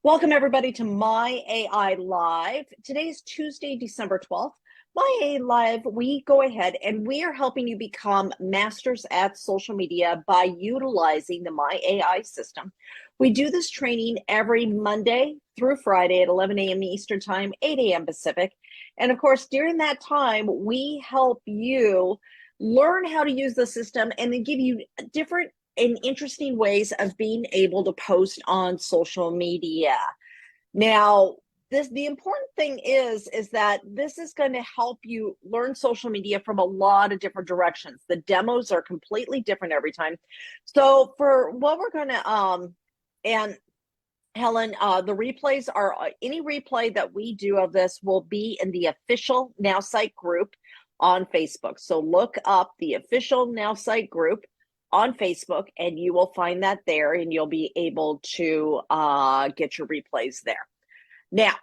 Welcome everybody to My AI Live. Today is Tuesday, December 12th. My AI Live, we go ahead and we are helping you become masters at social media by utilizing the My AI system. We do this training every Monday through Friday at 11 a.m. Eastern Time, 8 a.m. Pacific. And of course, during that time, we help you learn how to use the system and then give you different and interesting ways of being able to post on social media. Now, the important thing is that this is going to help you learn social media from a lot of different directions. The demos are completely different every time. So for what we're going to and Helen, the replays are any replay that we do of this will be in the official Nowsite group on Facebook. So look up the official Nowsite group on Facebook and you will find that there and you'll be able to get your replays there. Now,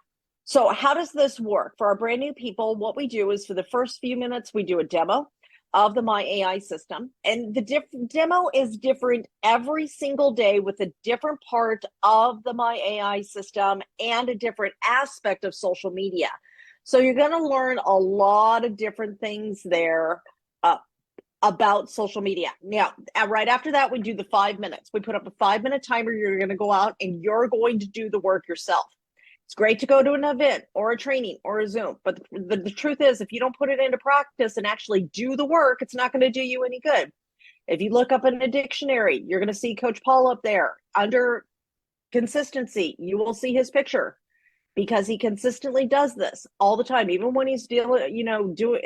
so how does this work? For our brand new people, what we do is for the first few minutes, we do a demo of the My AI system. And the demo is different every single day with a different part of the My AI system and a different aspect of social media. So you're going to learn a lot of different things there about social media. Now, right after that, we do the 5 minutes. We put up a 5-minute timer. You're going to go out and you're going to do the work yourself. It's great to go to an event or a training or a Zoom, but the truth is, if you don't put it into practice and actually do the work, it's not going to do you any good. If you look up in a dictionary, you're going to see Coach Paul up there. Under consistency, you will see his picture because he consistently does this all the time. Even when he's dealing,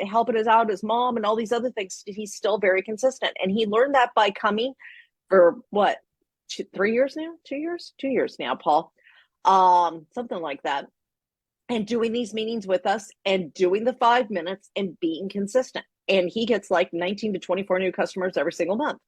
helping us out, his mom and all these other things, he's still very consistent. And he learned that by coming for what, 3 years now? 2 years? 2 years now, Paul. Something like that. And doing these meetings with us and doing the 5 minutes and being consistent. And he gets like 19 to 24 new customers every single month.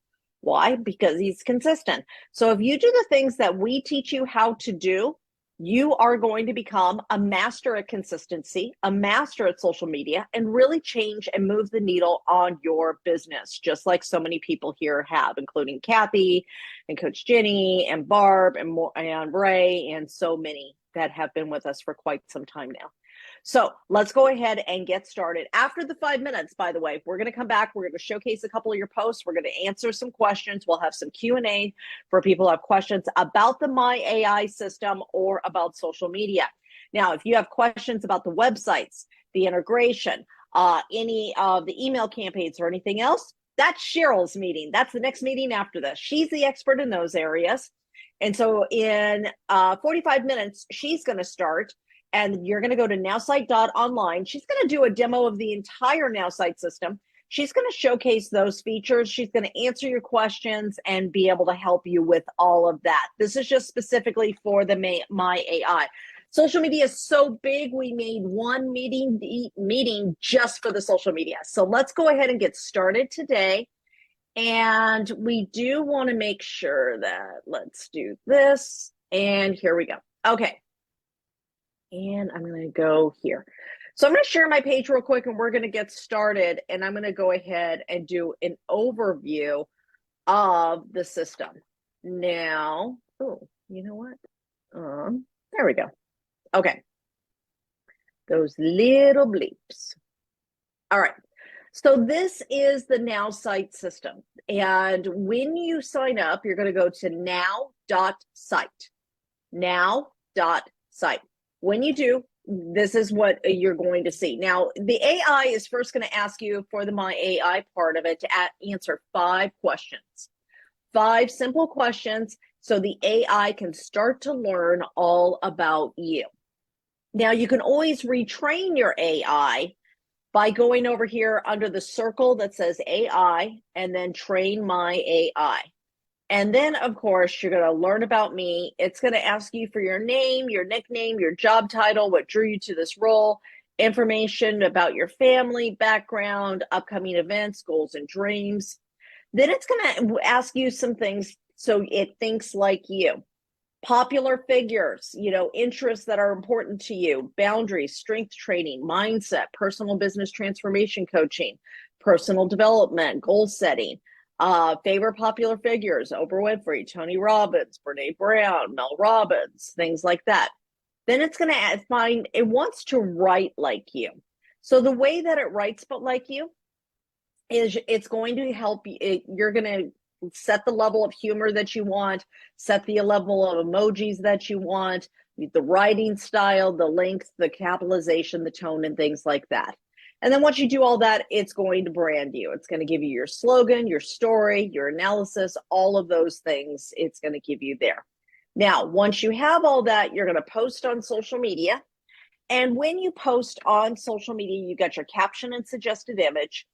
Why? Because he's consistent. So if you do the things that we teach you how to do, you are going to become a master at consistency, a master at social media, and really change and move the needle on your business, just like so many people here have, including Kathy and Coach Jenny and Barb and Ray and so many that have been with us for quite some time now. So let's go ahead and get started. After the 5 minutes, by the way, we're going to come back. We're going to showcase a couple of your posts. We're going to answer some questions. We'll have some Q&A for people who have questions about the My AI system or about social media. Now, if you have questions about the websites, the integration, any of the email campaigns or anything else, that's Cheryl's meeting. That's the next meeting after this. She's the expert in those areas. And so in 45 minutes, she's going to start. And you're going to go to nowsite.online. She's going to do a demo of the entire Nowsite system. She's going to showcase those features. She's going to answer your questions and be able to help you with all of that. This is just specifically for the My AI. Social media is so big, we made one meeting just for the social media. So let's go ahead and get started today. And we do want to make sure that, let's do this. And here we go. Okay. And I'm going to go here. So I'm going to share my page real quick and we're going to get started. And I'm going to go ahead and do an overview of the system. Now, oh, you know what? There we go. Okay. Those little bleeps. All right. So this is the Nowsite system. And when you sign up, you're going to go to now.site. Now.site. When you do, this is what you're going to see. Now, the AI is first going to ask you for the My AI part of it to answer 5 questions. 5 simple questions so the AI can start to learn all about you. Now, you can always retrain your AI by going over here under the circle that says AI and then train My AI. And then, of course, you're going to learn about me. It's going to ask you for your name, your nickname, your job title, what drew you to this role, information about your family, background, upcoming events, goals, and dreams. Then it's going to ask you some things so it thinks like you. Popular figures, interests that are important to you, boundaries, strength training, mindset, personal business transformation coaching, personal development, goal setting. Favorite popular figures, Oprah Winfrey, Tony Robbins, Brene Brown, Mel Robbins, things like that. Then it's going to find, it wants to write like you. So the way that it writes but like you is it's going to help you. You're going to set the level of humor that you want, set the level of emojis that you want, the writing style, the length, the capitalization, the tone, and things like that. And then once you do all that, it's going to brand you. It's going to give you your slogan, your story, your analysis, all of those things. It's going to give you there. Now, once you have all that, you're going to post on social media. And when you post on social media, you got your caption and suggested image.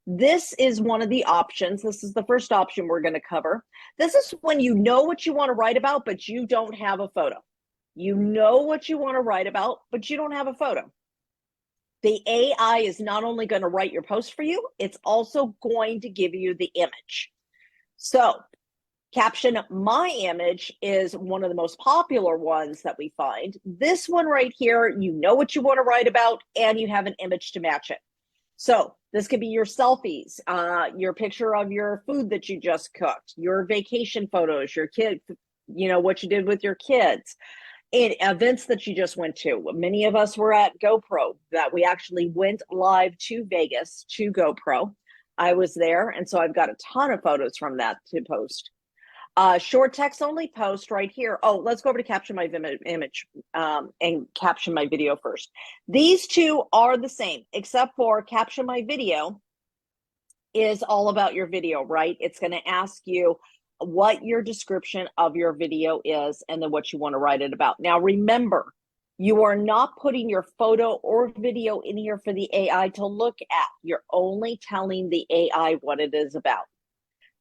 This is one of the options. This is the first option we're going to cover. This is when you know what you want to write about, but you don't have a photo. You know what you want to write about, but you don't have a photo. The AI is not only going to write your post for you, it's also going to give you the image. So, caption my image is one of the most popular ones that we find. This one right here, you know what you want to write about, and you have an image to match it. So this could be your selfies, your picture of your food that you just cooked, your vacation photos, your kid, what you did with your kids, and events that you just went to. Many of us were at GoPro, that we actually went live to Vegas to GoPro. I was there, and so I've got a ton of photos from that to post. Short text only post right here. Oh, let's go over to caption my image and caption my video first. These two are the same, except for caption my video is all about your video, right? It's going to ask you what your description of your video is and then what you want to write it about. Now, remember, you are not putting your photo or video in here for the AI to look at. You're only telling the AI what it is about.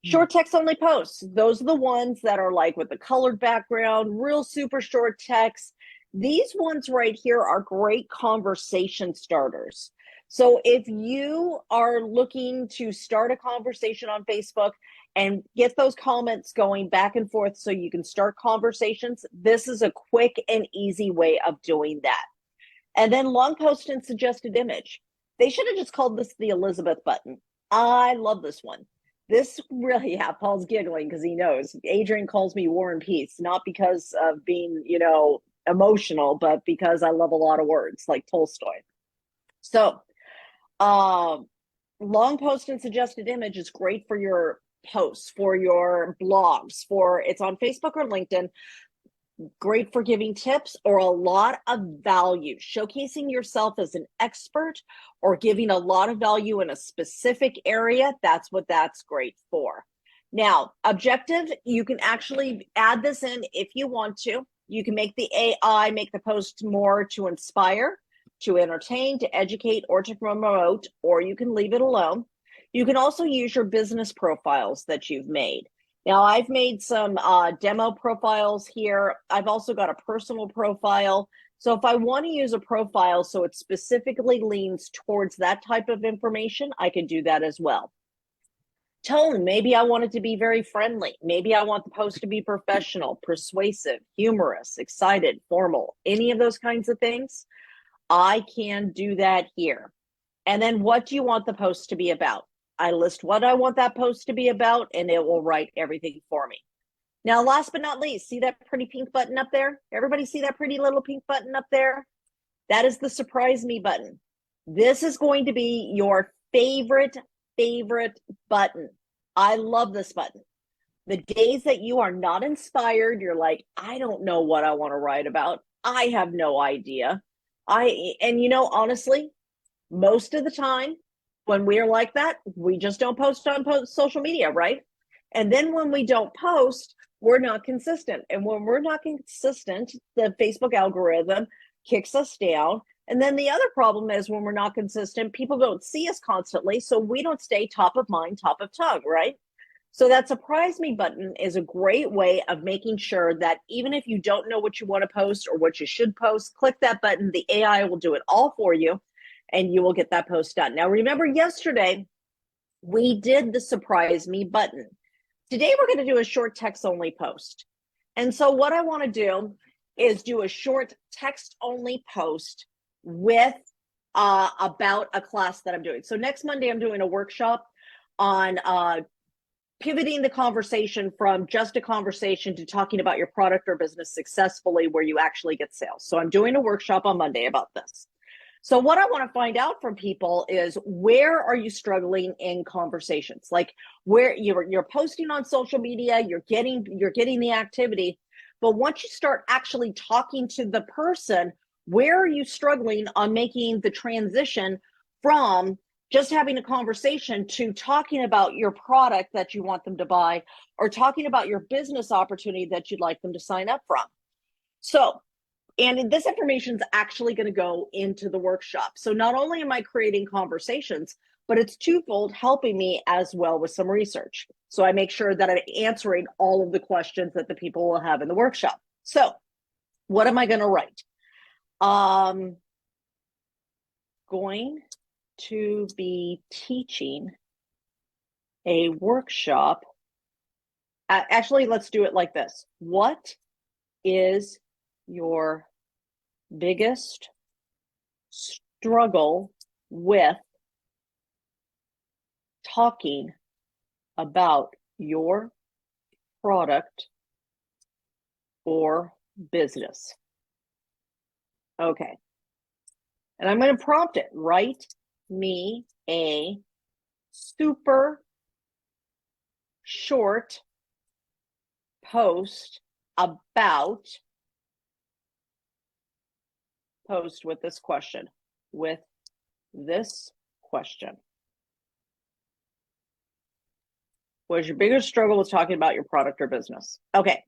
Short text only posts. Those are the ones that are like with the colored background, real super short text. These ones right here are great conversation starters. So if you are looking to start a conversation on Facebook and get those comments going back and forth so you can start conversations, this is a quick and easy way of doing that. And then long post and suggested image. They should have just called this the Elizabeth button. I love this one. This really, yeah, Paul's giggling because he knows. Adrian calls me War and Peace, not because of being, emotional, but because I love a lot of words like Tolstoy. So, long post and suggested image is great for your posts, for your blogs, it's on Facebook or LinkedIn. Great for giving tips or a lot of value, showcasing yourself as an expert or giving a lot of value in a specific area. That's what that's great for. Now, objective, you can actually add this in if you want to. You can make the AI make the post more to inspire, to entertain, to educate, or to promote, or you can leave it alone. You can also use your business profiles that you've made. Now, I've made some demo profiles here. I've also got a personal profile. So if I want to use a profile so it specifically leans towards that type of information, I can do that as well. Tone, maybe I want it to be very friendly. Maybe I want the post to be professional, persuasive, humorous, excited, formal, any of those kinds of things. I can do that here. And then what do you want the post to be about? I list what I want that post to be about, and it will write everything for me. Now, last but not least, see that pretty pink button up there? Everybody see that pretty little pink button up there? That is the surprise me button. This is going to be your favorite button. I love this button. The days that you are not inspired, you're like, I don't know what I want to write about. I have no idea. Honestly, most of the time, when we're like that, we just don't post on social media, right? And then when we don't post, we're not consistent. And when we're not consistent, the Facebook algorithm kicks us down. And then the other problem is when we're not consistent, people don't see us constantly, so we don't stay top of mind, top of tongue, right? So that surprise me button is a great way of making sure that even if you don't know what you want to post or what you should post, click that button. The AI will do it all for you, and you will get that post done. Now, remember yesterday, we did the surprise me button. Today, we're going to do a short text only post. And so what I want to do is do a short text only post with about a class that I'm doing. So next Monday, I'm doing a workshop on pivoting the conversation from just a conversation to talking about your product or business successfully where you actually get sales. So I'm doing a workshop on Monday about this. So what I want to find out from people is, where are you struggling in conversations? Like, where you're posting on social media, you're getting the activity, but once you start actually talking to the person, where are you struggling on making the transition from just having a conversation to talking about your product that you want them to buy, or talking about your business opportunity that you'd like them to sign up from? So, and this information is actually going to go into the workshop. So not only am I creating conversations, but it's twofold, helping me as well with some research. So I make sure that I'm answering all of the questions that the people will have in the workshop. So what am I going to write? Going to be teaching a workshop. Actually, let's do it like this. What is your biggest struggle with talking about your product or business? Okay. And I'm going to prompt it. Write me a super short post about, post with this question, with this question. What is your biggest struggle with talking about your product or business? Okay.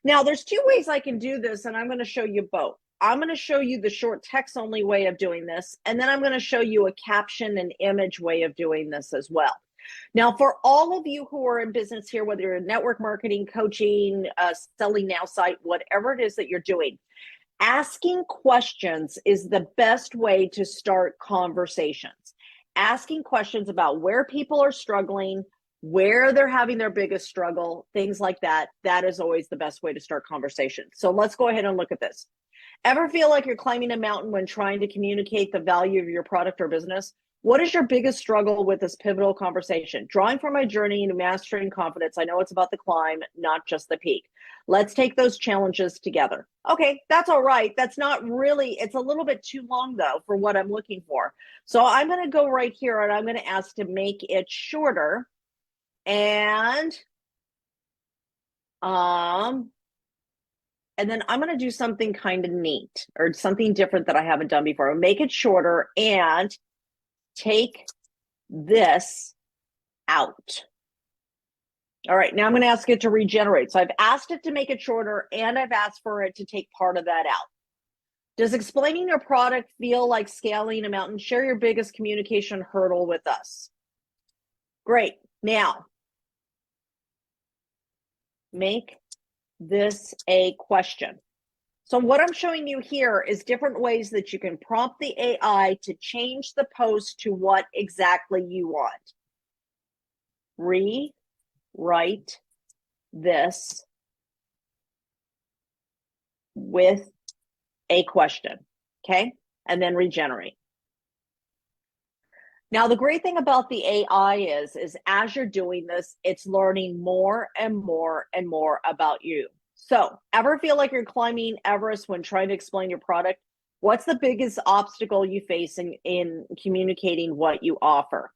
Now there's two ways I can do this, and I'm going to show you both. I'm going to show you the short text only way of doing this, and then I'm going to show you a caption and image way of doing this as well. Now, for all of you who are in business here, whether you're in network marketing, coaching, selling Nowsite, whatever it is that you're doing, asking questions is the best way to start conversations. Asking questions about where people are struggling, where they're having their biggest struggle, things like that, that is always the best way to start conversations. So let's go ahead and look at this. Ever feel like you're climbing a mountain when trying to communicate the value of your product or business? What is your biggest struggle with this pivotal conversation? Drawing from my journey into mastering confidence, I know it's about the climb, not just the peak. Let's take those challenges together. Okay, that's all right. That's not really, it's a little bit too long though for what I'm looking for. So I'm going to go right here and I'm going to ask to make it shorter. And then I'm going to do something kind of neat or something different that I haven't done before. I'll make it shorter and take this out. All right, now I'm going to ask it to regenerate. So I've asked it to make it shorter, and I've asked for it to take part of that out. Does explaining your product feel like scaling a mountain? Share your biggest communication hurdle with us. Great. Now, make this a question. So what I'm showing you here is different ways that you can prompt the AI to change the post to what exactly you want. Rewrite this with a question, okay? And then regenerate. Now, the great thing about the AI is as you're doing this, it's learning more and more and more about you. So, ever feel like you're climbing Everest when trying to explain your product? What's the biggest obstacle you face in communicating what you offer?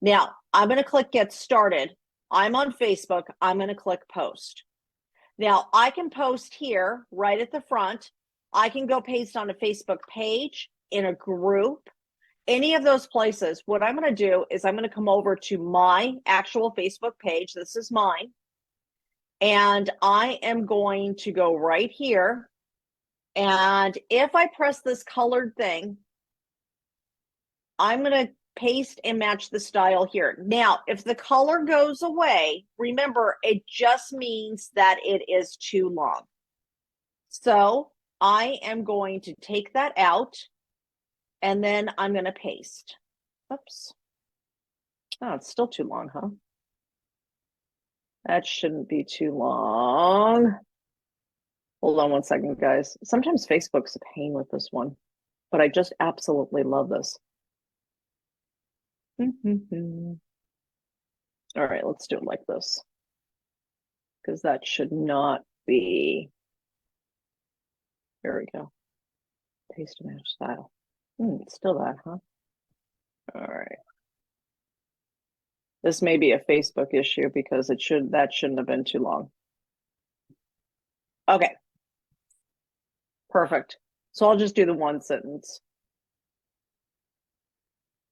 Now, I'm going to click Get Started. I'm on Facebook. I'm going to click Post. Now, I can post here right at the front. I can go paste on a Facebook page, in a group, any of those places. What I'm going to do is I'm going to come over to my actual Facebook page. This is mine. And I am going to go right here. And if I press this colored thing, I'm going to paste and match the style here. Now, if the color goes away, remember, it just means that it is too long. So I am going to take that out, and then I'm going to paste. Oops. Oh, it's still too long, huh? That shouldn't be too long. Hold on one second, guys. Sometimes Facebook's a pain with this one, but I just absolutely love this. All right, let's do it like this, because that should not be. There we go. Paste image style. It's still that, huh? All right. This may be a Facebook issue because that shouldn't have been too long. Okay. Perfect. So I'll just do the one sentence.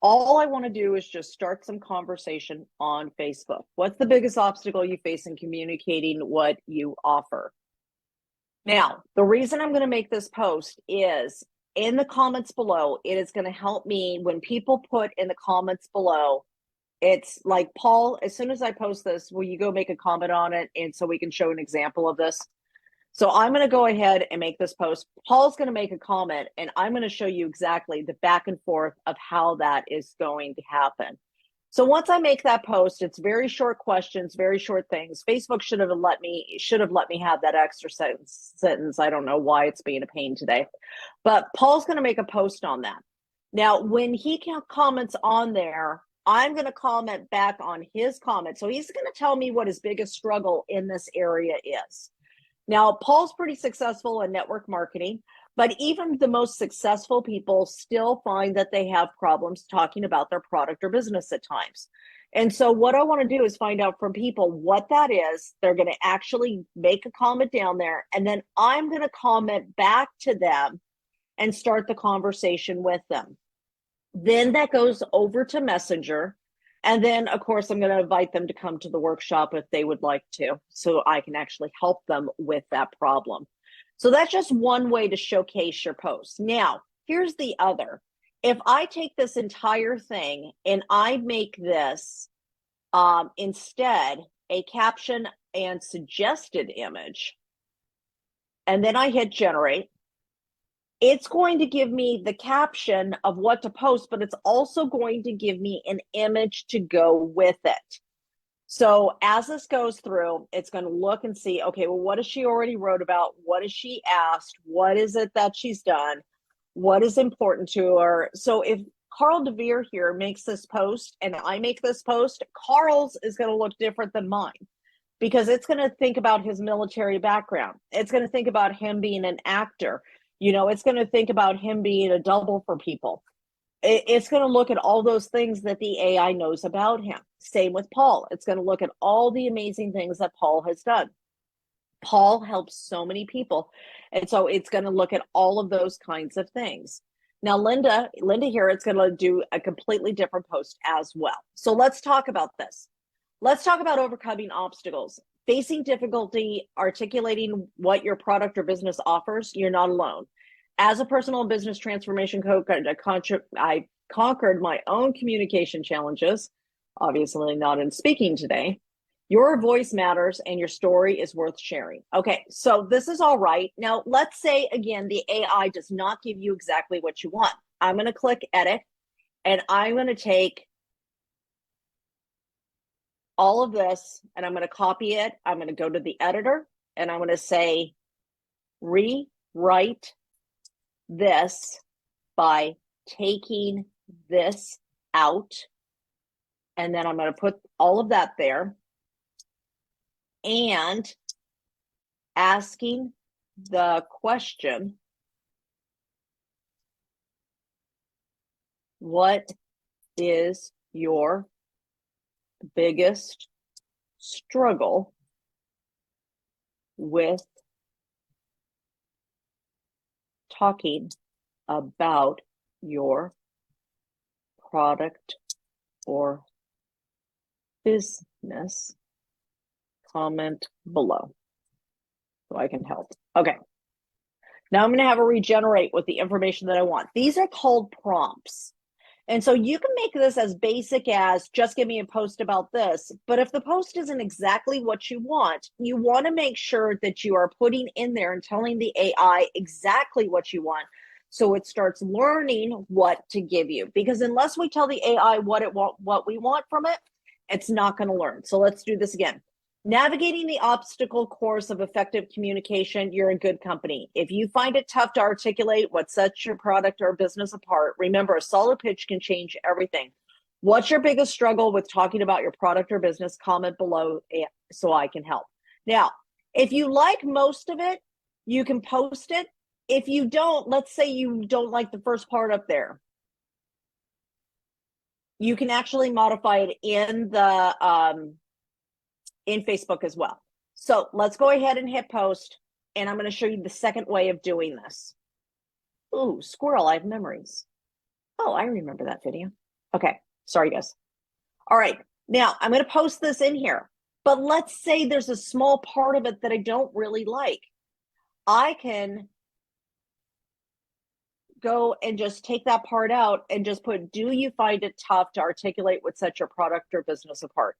All I want to do is just start some conversation on Facebook. What's the biggest obstacle you face in communicating what you offer? Now, the reason I'm going to make this post is in the comments below, it is going to help me when people put in the comments below. It's like, Paul, as soon as I post this, will you go make a comment on it? And so we can show an example of this. So I'm going to go ahead and make this post. Paul's going to make a comment, and I'm going to show you exactly the back and forth of how that is going to happen. So once I make that post, it's very short questions, very short things. Facebook should have let me have that extra sentence. I don't know why it's being a pain today, but Paul's going to make a post on that. Now, when he comments on there, I'm going to comment back on his comment. So he's going to tell me what his biggest struggle in this area is. Now, Paul's pretty successful in network marketing, but even the most successful people still find that they have problems talking about their product or business at times. And so what I want to do is find out from people what that is. They're going to actually make a comment down there, and then I'm going to comment back to them and start the conversation with them. Then that goes over to Messenger. And then, of course, I'm going to invite them to come to the workshop if they would like to, so I can actually help them with that problem. So that's just one way to showcase your post. Now, here's the other. If I take this entire thing and I make this instead a caption and suggested image, and then I hit generate, it's going to give me the caption of what to post, but it's also going to give me an image to go with it. So as this goes through, it's going to look and see, okay, well, what has she already wrote about? What has she asked? What is it that she's done? What is important to her? So if Carl DeVere here makes this post and I make this post, Carl's is going to look different than mine, because it's going to think about his military background. It's going to think about him being an actor. It's going to think about him being a double for people. It's going to look at all those things that the AI knows about him. Same with Paul. It's going to look at all the amazing things that Paul has done. Paul helps so many people. And so it's going to look at all of those kinds of things. Now, Linda here, it's going to do a completely different post as well. So let's talk about this. Let's talk about overcoming obstacles. Facing difficulty articulating what your product or business offers, you're not alone. As a personal and business transformation coach, I conquered my own communication challenges, obviously not in speaking today. Your voice matters and your story is worth sharing. Okay, so this is all right. Now, let's say, again, the AI does not give you exactly what you want. I'm going to click edit, and I'm going to take all of this and I'm going to copy it. I'm going to go to the editor and I'm going to say, rewrite this by taking this out. And then I'm going to put all of that there and asking the question, what is your biggest struggle with talking about your product or business? Comment below so I can help. Okay. Now I'm going to have a regenerate with the information that I want. These are called prompts. And so you can make this as basic as just give me a post about this. But if the post isn't exactly what you want to make sure that you are putting in there and telling the AI exactly what you want, so it starts learning what to give you. Because unless we tell the AI what we want from it, it's not going to learn. So let's do this again. Navigating the obstacle course of effective communication, you're in good company. If you find it tough to articulate what sets your product or business apart, remember, a solid pitch can change everything. What's your biggest struggle with talking about your product or business? Comment below so I can help. Now, if you like most of it, you can post it. If you don't, let's say you don't like the first part up there, you can actually modify it in the in Facebook as well. So let's go ahead and hit post, and I'm going to show you the second way of doing this. Ooh, squirrel, I have memories. Oh, I remember that video. Okay, sorry guys. All right, now I'm going to post this in here, but let's say there's a small part of it that I don't really like. I can go and just take that part out and just put, do you find it tough to articulate what sets your product or business apart?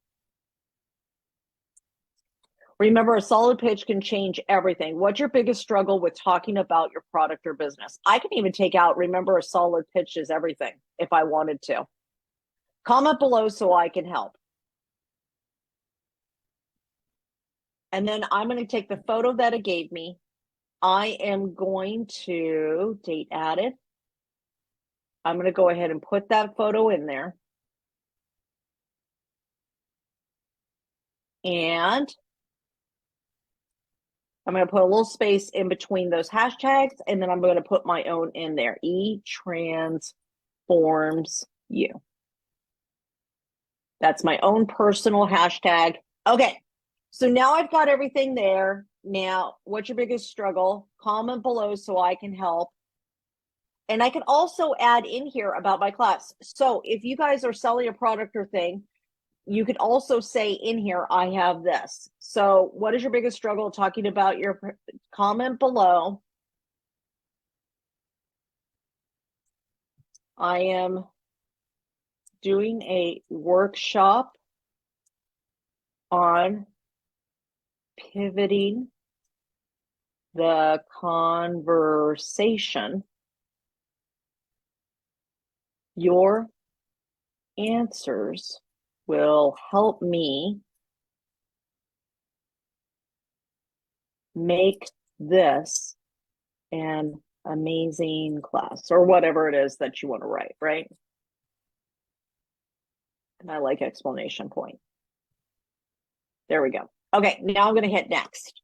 Remember, a solid pitch can change everything. What's your biggest struggle with talking about your product or business? I can even take out, remember, a solid pitch is everything if I wanted to. Comment below so I can help. And then I'm going to take the photo that it gave me. I am going to date added. I'm going to go ahead and put that photo in there. And I'm going to put a little space in between those hashtags, and then I'm going to put my own in there. E-transforms you. That's my own personal hashtag. Okay, so now I've got everything there. Now, what's your biggest struggle? Comment below so I can help. And I can also add in here about my class. So if you guys are selling a product or thing, you could also say in here, I have this. So what is your biggest struggle talking about your comment below? I am doing a workshop on pivoting the conversation. Your answers will help me make this an amazing class, or whatever it is that you want to write, right? And I like explanation point. There we go. Okay, now I'm going to hit next.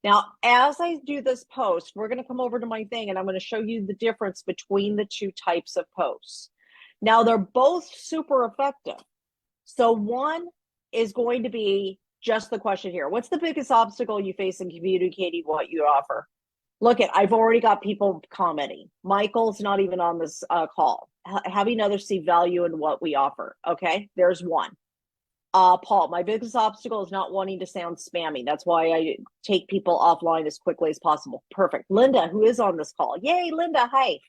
Now, as I do this post, we're going to come over to my thing, and I'm going to show you the difference between the two types of posts. Now, they're both super effective. So one is going to be just the question here. What's the biggest obstacle you face in communicating what you offer? Look I've already got people commenting. Michael's not even on this call. Having others see value in what we offer. Okay, there's one. Paul, my biggest obstacle is not wanting to sound spammy. That's why I take people offline as quickly as possible. Perfect. Linda, who is on this call. Yay, Linda, hi.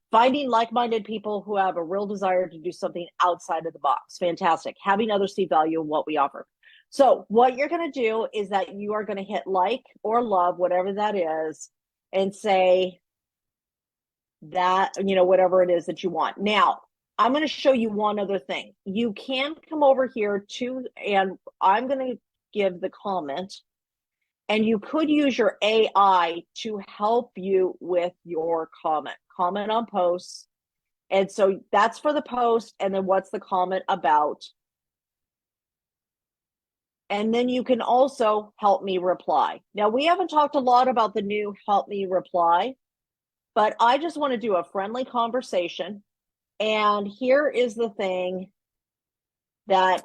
Finding like-minded people who have a real desire to do something outside of the box. Fantastic. Having others see value in what we offer. So what you're going to do is that you are going to hit like or love, whatever that is, and say that, whatever it is that you want. Now, I'm going to show you one other thing. You can come over here and I'm going to give the comment, and you could use your AI to help you with your comment on posts. And so that's for the post. And then what's the comment about? And then you can also help me reply. Now, we haven't talked a lot about the new help me reply, but I just want to do a friendly conversation. And here is the thing that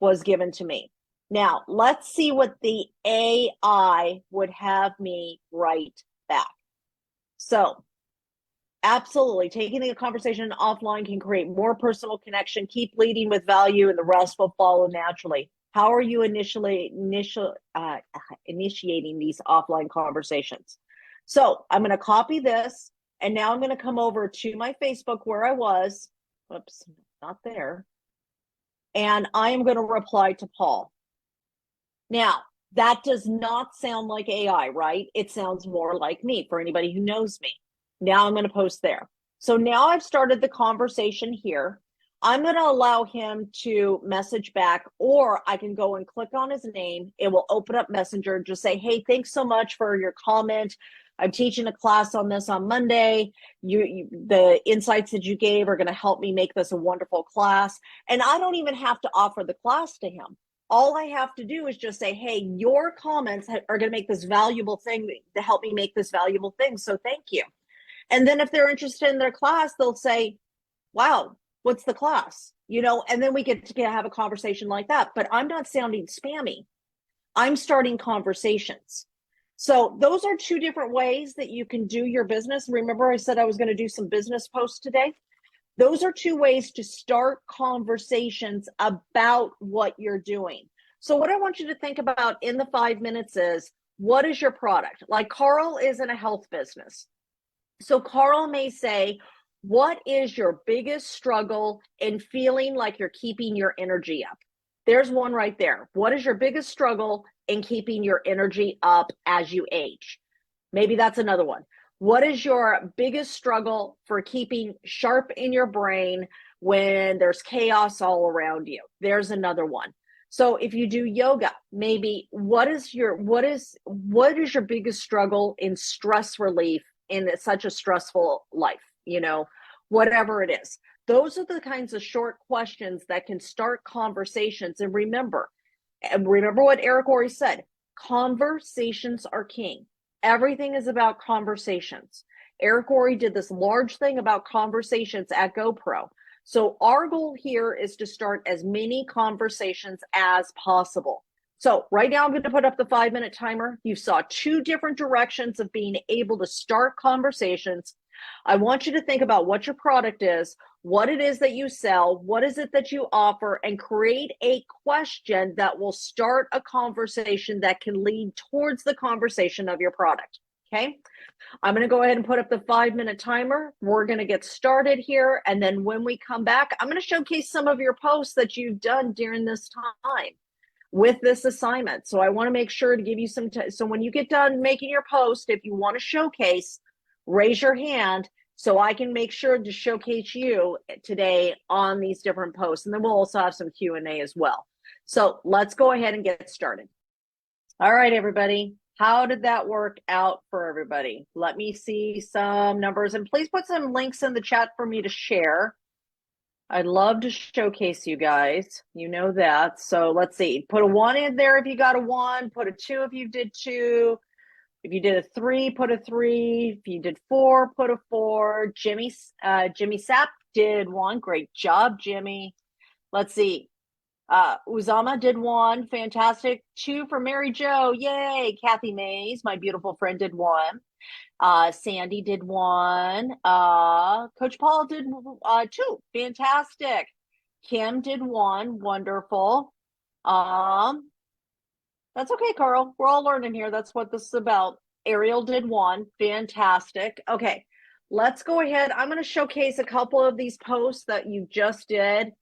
was given to me. Now, let's see what the AI would have me write back. So, absolutely, taking the conversation offline can create more personal connection. Keep leading with value, and the rest will follow naturally. How are you initiating these offline conversations? So I'm going to copy this, and now I'm going to come over to my Facebook where I was. Whoops, not there. And I am going to reply to Paul. Now, that does not sound like AI, right? It sounds more like me for anybody who knows me. Now I'm going to post there. So now I've started the conversation here. I'm going to allow him to message back, or I can go and click on his name. It will open up Messenger and just say, hey, thanks so much for your comment. I'm teaching a class on this on Monday. The insights that you gave are going to help me make this a wonderful class. And I don't even have to offer the class to him. All I have to do is just say, hey, your comments are going to make this valuable thing to help me make this valuable thing. So thank you. And then if they're interested in their class, they'll say, wow, what's the class? And then we get to have a conversation like that. But I'm not sounding spammy. I'm starting conversations. So those are two different ways that you can do your business. Remember, I said I was going to do some business posts today. Those are two ways to start conversations about what you're doing. So what I want you to think about in the 5 minutes is, what is your product? Like Carl is in a health business. So Carl may say, what is your biggest struggle in feeling like you're keeping your energy up? There's one right there. What is your biggest struggle in keeping your energy up as you age? Maybe that's another one. What is your biggest struggle for keeping sharp in your brain when there's chaos all around you? There's another one. So if you do yoga, maybe what is your biggest struggle in stress relief in such a stressful life? Whatever it is. Those are the kinds of short questions that can start conversations. And remember what Eric Cory said, conversations are king. Everything is about conversations. Eric Cory did this large thing about conversations at GoPro. So our goal here is to start as many conversations as possible. So right now I'm going to put up the 5-minute timer. You saw two different directions of being able to start conversations. I want you to think about what your product is, what it is that you sell, what is it that you offer, and create a question that will start a conversation that can lead towards the conversation of your product. Okay? I'm going to go ahead and put up the 5-minute timer. We're going to get started here. And then when we come back, I'm going to showcase some of your posts that you've done during this time with this assignment. So I want to make sure to give you some so when you get done making your post, if you want to showcase, raise your hand so I can make sure to showcase you today on these different posts. And then we'll also have some Q&A as well. So let's go ahead and get started. All right, everybody. How did that work out for everybody? Let me see some numbers, and please put some links in the chat for me to share. I'd love to showcase you guys. You know that. So let's see. Put a 1 in there if you got a 1. Put a 2 if you did 2. If you did a 3, put a 3. If you did 4, put a 4. Jimmy Sapp did 1. Great job, Jimmy. Let's see. Uzama did 1. Fantastic. 2 for Mary Jo. Yay. Kathy Mays, my beautiful friend, did 1. Sandy did 1. Coach Paul did 2. Fantastic. Kim did 1. Wonderful. That's okay, Carl. We're all learning here. That's what this is about. Ariel did 1. Fantastic. Okay, let's go ahead. I'm going to showcase a couple of these posts that you just did.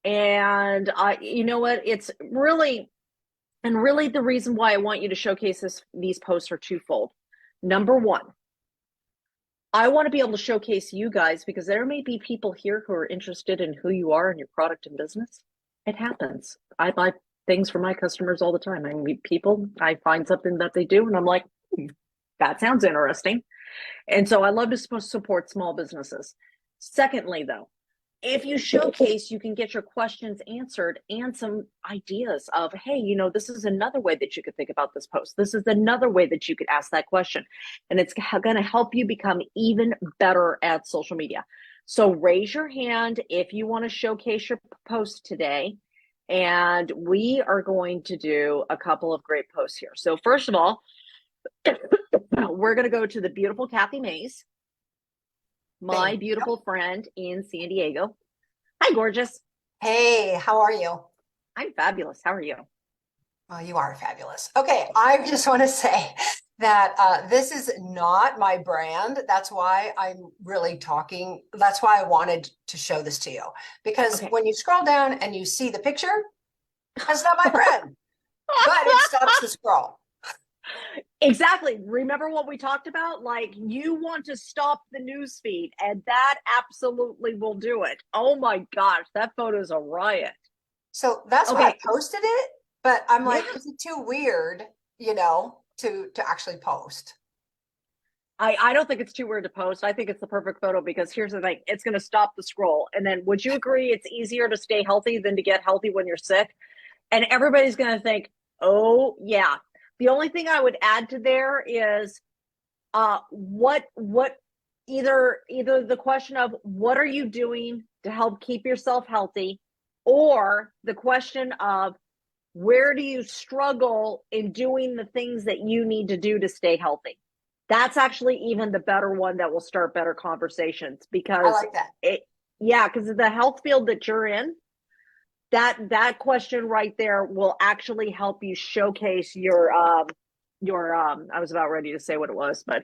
And you know what? It's really the reason why I want you to showcase these posts are twofold. Number one, I want to be able to showcase you guys because there may be people here who are interested in who you are and your product and business. It happens. I buy things for my customers all the time. I meet people, I find something that they do, and I'm like, that sounds interesting. And so I love to support small businesses. Secondly, though, if you showcase, you can get your questions answered and some ideas of, hey, this is another way that you could think about this post. This is another way that you could ask that question. And it's going to help you become even better at social media. So raise your hand if you want to showcase your post today. And we are going to do a couple of great posts here. So first of all, we're going to go to the beautiful Kathy Mays, my beautiful friend in San Diego. Hi, gorgeous. Hey, how are you? I'm fabulous. How are you? Oh, you are fabulous. Okay, I just want to say that this is not my brand. That's why I'm really talking. That's why I wanted to show this to you. Because when you scroll down and you see the picture, that's not my brand. But it stops the scroll. Exactly. Remember what we talked about? Like, you want to stop the news feed, and that absolutely will do it. Oh my gosh, that photo is a riot. So that's why I posted it. But I'm like, is it too weird, to actually post. I don't think it's too weird to post. I think it's the perfect photo because here's the thing, it's going to stop the scroll. And then would you agree it's easier to stay healthy than to get healthy when you're sick? And everybody's going to think, oh, yeah. The only thing I would add to there is what either the question of what are you doing to help keep yourself healthy, or the question of where do you struggle in doing the things that you need to do to stay healthy. That's actually even the better one that will start better conversations, because I like that. because the health field that you're in, that question right there will actually help you showcase your I was about ready to say what it was, but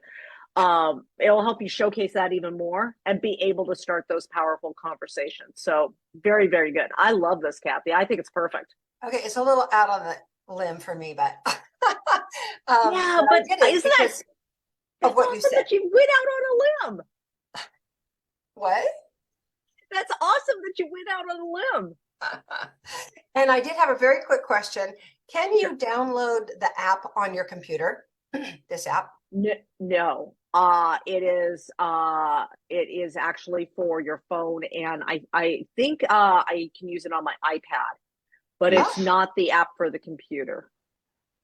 it'll help you showcase that even more and be able to start those powerful conversations. So very, very good. I love this, Kathy. I think it's perfect. Okay, it's a little out on the limb for me, but Yeah, but I but did it isn't because of that's what you awesome said. that you went out on a limb. What? That's awesome that you went out on a limb. And I did have a very quick question. Can you Sure. download the app on your computer? This app? No. It is actually for your phone, and I think I can use it on my iPad, but it's Oh, not the app for the computer.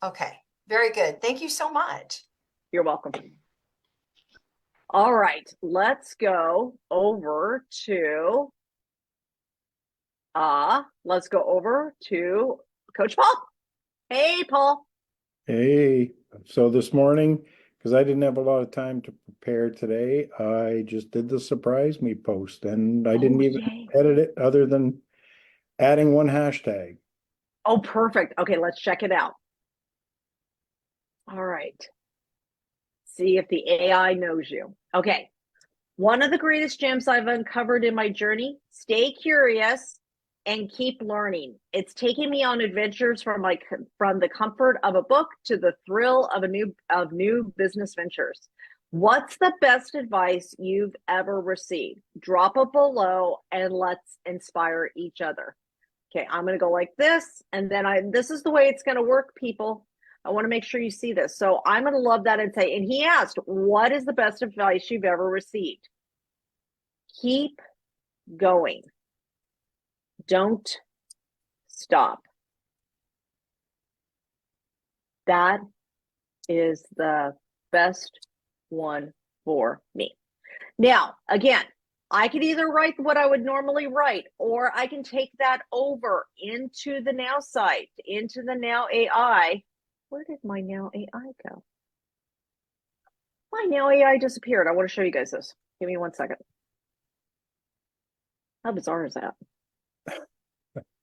okay. Very good. Thank you so much. You're welcome. All right, let's go over to Coach Paul. Hey, Paul. Hey, so this morning, because I didn't have a lot of time to prepare today, I just did the surprise me post and I Oh, didn't even yay. edit it other than adding one hashtag. Oh, perfect. Okay, let's check it out. All right. See if the AI knows you. Okay. One of the greatest gems I've uncovered in my journey: stay curious and keep learning. It's taken me on adventures from the comfort of a book to the thrill of new business ventures. What's the best advice you've ever received? Drop it below and let's inspire each other. Okay, I'm going to go like this, and then this is the way it's going to work, people. I want to make sure you see this. So I'm going to love that and say, and he asked, what is the best advice you've ever received? Keep going. Don't stop. That is the best one for me. Now, again, I could either write what I would normally write, or I can take that over into the Now site, into the Now AI. Where did my Now AI go? My Now AI disappeared. I want to show you guys this. Give me 1 second. How bizarre is that?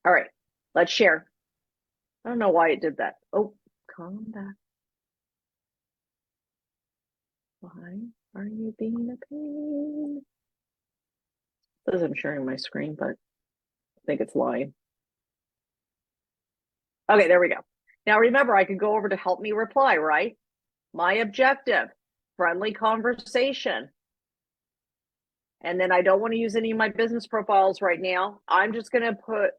All right, let's share. I don't know why it did that. Oh, calm back. Why are you being a pain? It says I'm sharing my screen, but I think it's lying. Okay, there we go. Now remember, I could go over to help me reply, right? My objective, friendly conversation. And then I don't want to use any of my business profiles right now. I'm just going to put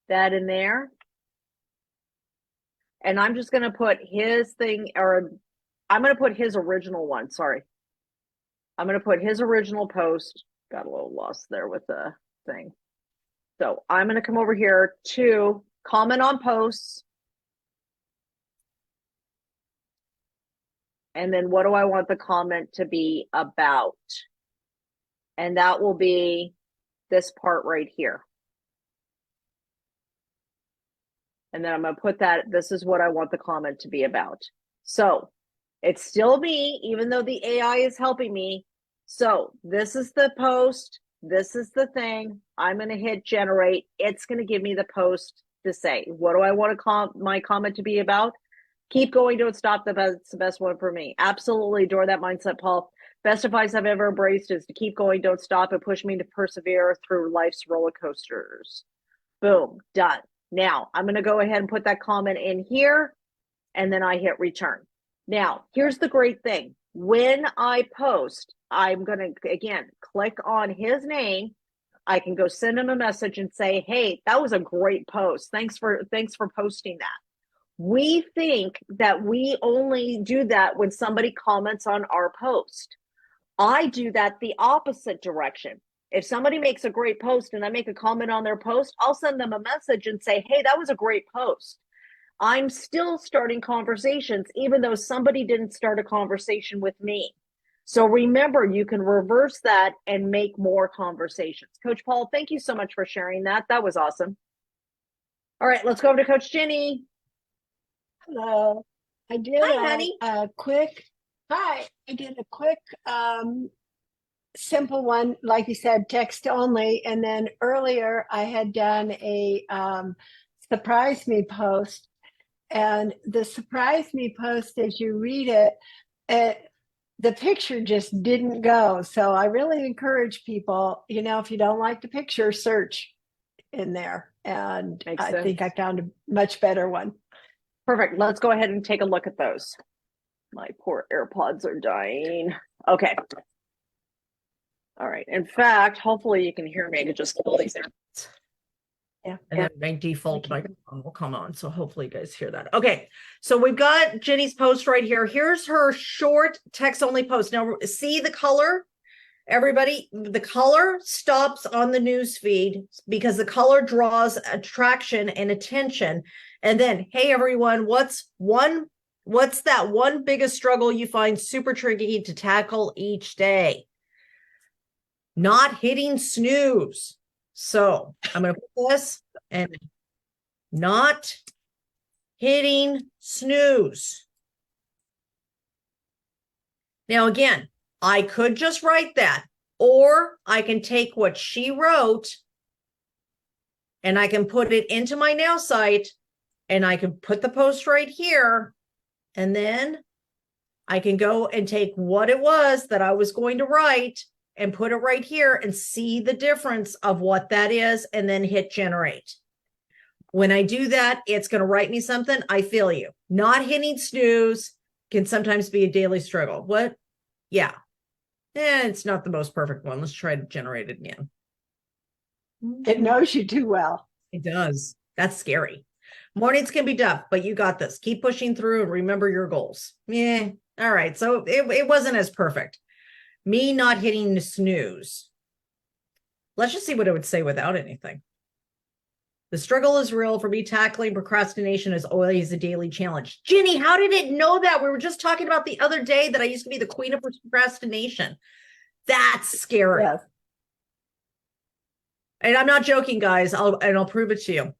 that in there. And I'm just going to put his thing, or I'm going to put his original one. Sorry. I'm going to put his original post. Got a little lost there with the thing. So I'm going to come over here to comment on posts. And then what do I want the comment to be about? And that will be this part right here. And then I'm going to put that, this is what I want the comment to be about. So it's still me, even though the AI is helping me. So this is the post. This is the thing. I'm going to hit generate. It's going to give me the post to say. What do I want my comment to be about? Keep going, don't stop. It's the best one for me. Absolutely adore that mindset, Paul. Best advice I've ever embraced is to keep going, don't stop. It pushed me to persevere through life's roller coasters. Boom, done. Now I'm going to go ahead and put that comment in here, and then I hit return. Now, here's the great thing. When I post, I'm going to, again, click on his name. I can go send him a message and say, hey, that was a great post. Thanks for posting that. We think that we only do that when somebody comments on our post. I do that the opposite direction. If somebody makes a great post and I make a comment on their post, I'll send them a message and say, hey, that was a great post. I'm still starting conversations, even though somebody didn't start a conversation with me. So remember, you can reverse that and make more conversations. Coach Paul, thank you so much for sharing that. That was awesome. All right, let's go over to Coach Jenny. Hello. I did Hi, honey. a quick, hi, I did a quick, simple one, like you said, text only. And then earlier I had done a surprise me post. And the surprise me post, as you read it, the picture just didn't go. So I really encourage people, you know, if you don't like the picture, search in there. And Makes I sense. think I found a much better one. Perfect. Let's go ahead and take a look at those. My poor AirPods are dying. Okay. All right. In fact, hopefully you can hear me. I could just kill these AirPods. Yeah. And then my default microphone will come on. So hopefully you guys hear that. Okay. So we've got Jenny's post right here. Here's her short text only post. Now see the color? Everybody, the color stops on the news feed because the color draws attraction and attention. And then, hey everyone, what's that one biggest struggle you find super tricky to tackle each day? Not hitting snooze. So I'm going to put this and not hitting snooze. Now, again, I could just write that, or I can take what she wrote and I can put it into my now site and I can put the post right here. And then I can go and take what it was that I was going to write and put it right here and see the difference of what that is and then hit generate. When I do that, it's going to write me something. I feel you. Not hitting snooze can sometimes be a daily struggle. What? Yeah. It's not the most perfect one. Let's try to generate it again. It knows you too well. It does. That's scary. Mornings can be tough, but you got this. Keep pushing through and remember your goals. Yeah. All right. So it wasn't as perfect. Me not hitting the snooze. Let's just see what it would say without anything. The struggle is real. For me, tackling procrastination is always a daily challenge. Jenny, how did it know that? We were just talking about the other day that I used to be the queen of procrastination. That's scary. Yes. And I'm not joking, guys. I'll prove it to you.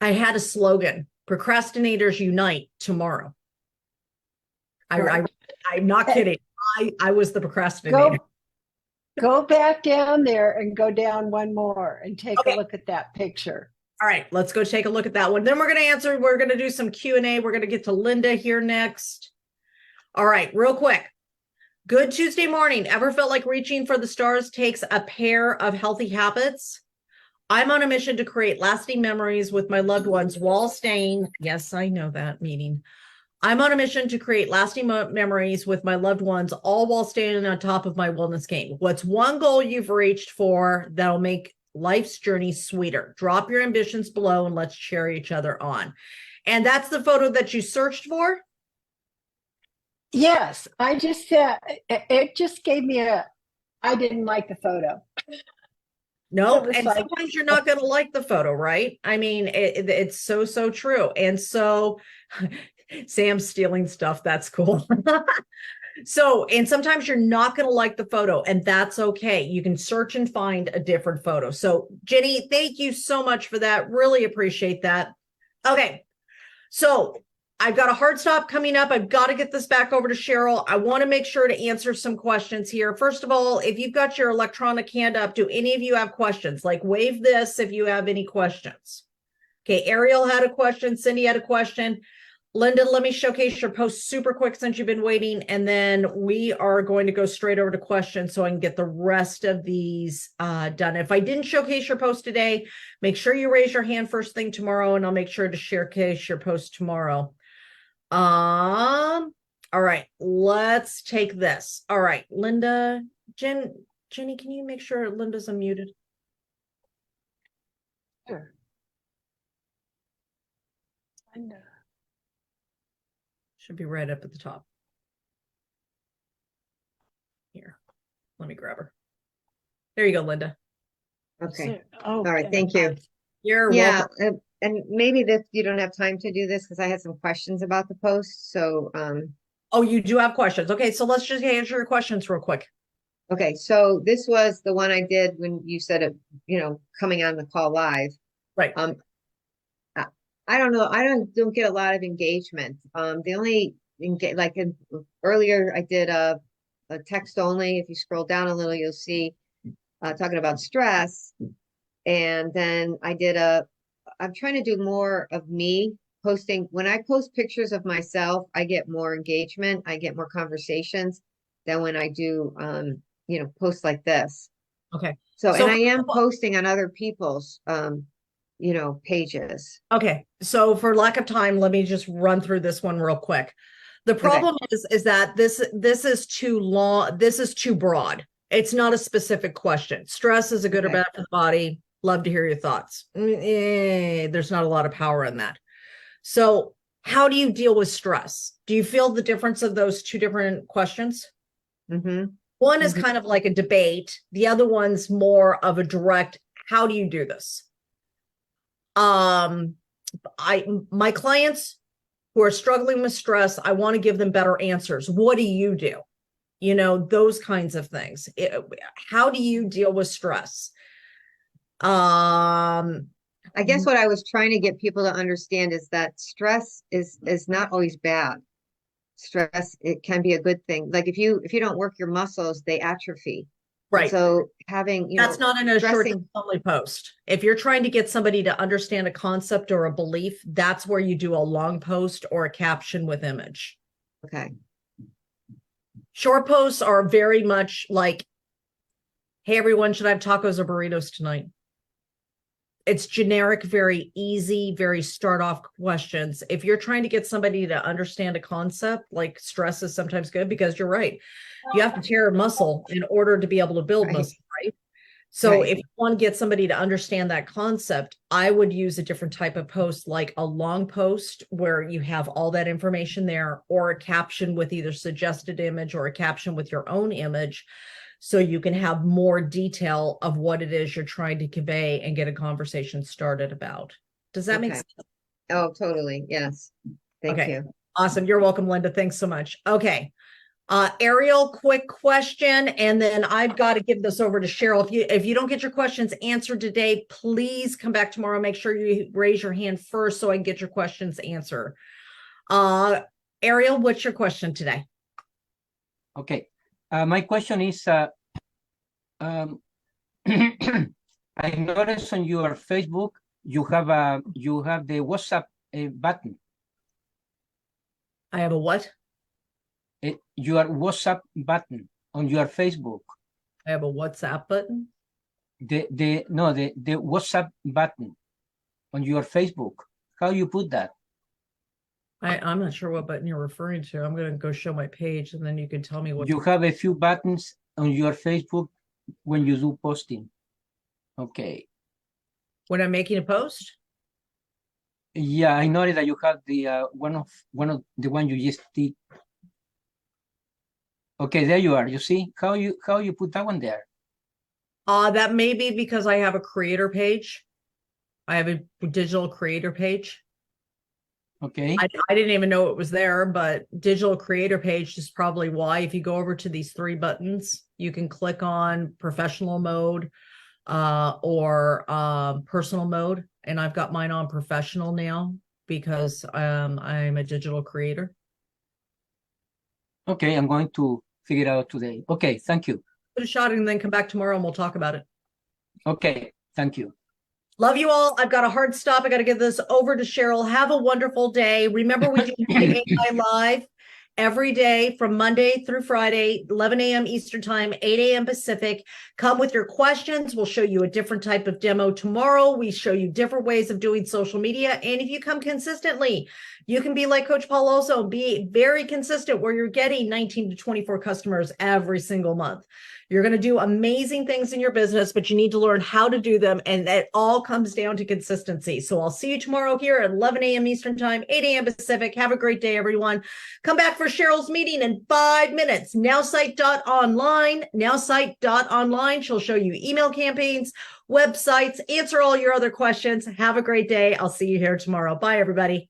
I had a slogan: procrastinators unite tomorrow. Right. I'm not kidding. I was the procrastinator. Go back down there and go down one more and take a look at that picture. All right, let's go take a look at that one. Then we're going to answer. We're going to do some Q&A. We're going to get to Linda here next. All right, real quick. Good Tuesday morning. Ever felt like reaching for the stars takes a pair of healthy habits? I'm on a mission to create lasting memories with my loved ones while staying. Yes, I know that meaning. I'm on a mission to create lasting memories with my loved ones, all while staying on top of my wellness game. What's one goal you've reached for that'll make life's journey sweeter? Drop your ambitions below and let's cheer each other on. And that's the photo that you searched for? Yes, I just said it just gave me I didn't like the photo. No, It was and like- sometimes you're not going to like the photo, right? I mean, it's so true. And so Sam's stealing stuff. That's cool. So, and sometimes you're not going to like the photo, and that's okay. You can search and find a different photo. So, Jenny, thank you so much for that. Really appreciate that. Okay. So I've got a hard stop coming up. I've got to get this back over to Cheryl. I want to make sure to answer some questions here. First of all, if you've got your electronic hand up, do any of you have questions? Like wave this if you have any questions. Okay, Ariel had a question. Cindy had a question. Linda, let me showcase your post super quick since you've been waiting, and then we are going to go straight over to questions so I can get the rest of these done. If I didn't showcase your post today, make sure you raise your hand first thing tomorrow, and I'll make sure to showcase your post tomorrow. All right, let's take this. All right, Linda, Jenny, can you make sure Linda's unmuted? Sure. Linda. Should be right up at the top. Here, let me grab her. There you go, Linda. Okay. Oh, All right. Thank you. You're Yeah. welcome. And maybe this, you don't have time to do this because I had some questions about the post. So, Oh, you do have questions. Okay, so let's just answer your questions real quick. okay. So this was the one I did when you said it, coming on the call live. Right. I, I don't know. I don't get a lot of engagement. The only earlier I did a text only. If you scroll down a little, you'll see talking about stress. And then I'm trying to do more of me posting. When I post pictures of myself, I get more engagement. I get more conversations than when I do, posts like this. Okay. So, So and I am posting on other people's, pages. Okay, so for lack of time, let me just run through this one real quick. The problem is that this is too long. This is too broad. It's not a specific question. Stress is a good or bad for the body. Love to hear your thoughts. There's not a lot of power in that. So how do you deal with stress? Do you feel the difference of those two different questions? Mm-hmm. One is kind of like a debate. The other one's more of a direct, how do you do this? My clients who are struggling with stress, I want to give them better answers. What do you do? Those kinds of things. How do you deal with stress? I guess what I was trying to get people to understand is that stress is not always bad. Stress, it can be a good thing. Like if you don't work your muscles, they atrophy. Right. And so having, that's not in a short stressing, only post. If you're trying to get somebody to understand a concept or a belief, that's where you do a long post or a caption with image. okay. Short posts are very much like, hey, everyone, should I have tacos or burritos tonight? It's generic, very easy, very start off questions. If you're trying to get somebody to understand a concept, like stress is sometimes good because you're right. You have to tear a muscle in order to be able to build muscle, right? So if you want to get somebody to understand that concept, I would use a different type of post, like a long post where you have all that information there, or a caption with either suggested image or a caption with your own image. So you can have more detail of what it is you're trying to convey and get a conversation started about. Does that make sense? Oh, totally. Yes. Thank you. Awesome. You're welcome, Linda. Thanks so much. Okay. Ariel, quick question, and then I've got to give this over to Cheryl. If you don't get your questions answered today, please come back tomorrow. Make sure you raise your hand first so I can get your questions answered. Ariel, what's your question today? Okay. My question is, I noticed on your Facebook you have the WhatsApp button. I have a what? Your WhatsApp button on your Facebook. I have a WhatsApp button. The WhatsApp button on your Facebook. How you put that? I'm not sure what button you're referring to. I'm going to go show my page, and then you can tell me what. You have a few buttons on your Facebook when you do posting. Okay. When I'm making a post? Yeah, I noticed that you have the one of the one you just did. Okay, there you are. You see how you put that one there? That may be because I have a creator page. I have a digital creator page. Okay. I didn't even know it was there, but digital creator page is probably why. If you go over to these three buttons, you can click on professional mode or personal mode. And I've got mine on professional now because I'm a digital creator. Okay, I'm going to figure it out today. Okay, thank you. Put a shot and then come back tomorrow and we'll talk about it. Okay, thank you. Love you all. I've got a hard stop. I got to give this over to Cheryl. Have a wonderful day. Remember, we do AI Live every day from Monday through Friday, 11 a.m. Eastern Time, 8 a.m. Pacific. Come with your questions. We'll show you a different type of demo tomorrow. We show you different ways of doing social media. And if you come consistently, You can be like Coach Paul also, be very consistent where you're getting 19 to 24 customers every single month. You're going to do amazing things in your business, but you need to learn how to do them. And it all comes down to consistency. So I'll see you tomorrow here at 11 a.m. Eastern time, 8 a.m. Pacific. Have a great day, everyone. Come back for Cheryl's meeting in 5 minutes. Nowsite.online, nowsite.online. She'll show you email campaigns, websites, answer all your other questions. Have a great day. I'll see you here tomorrow. Bye, everybody.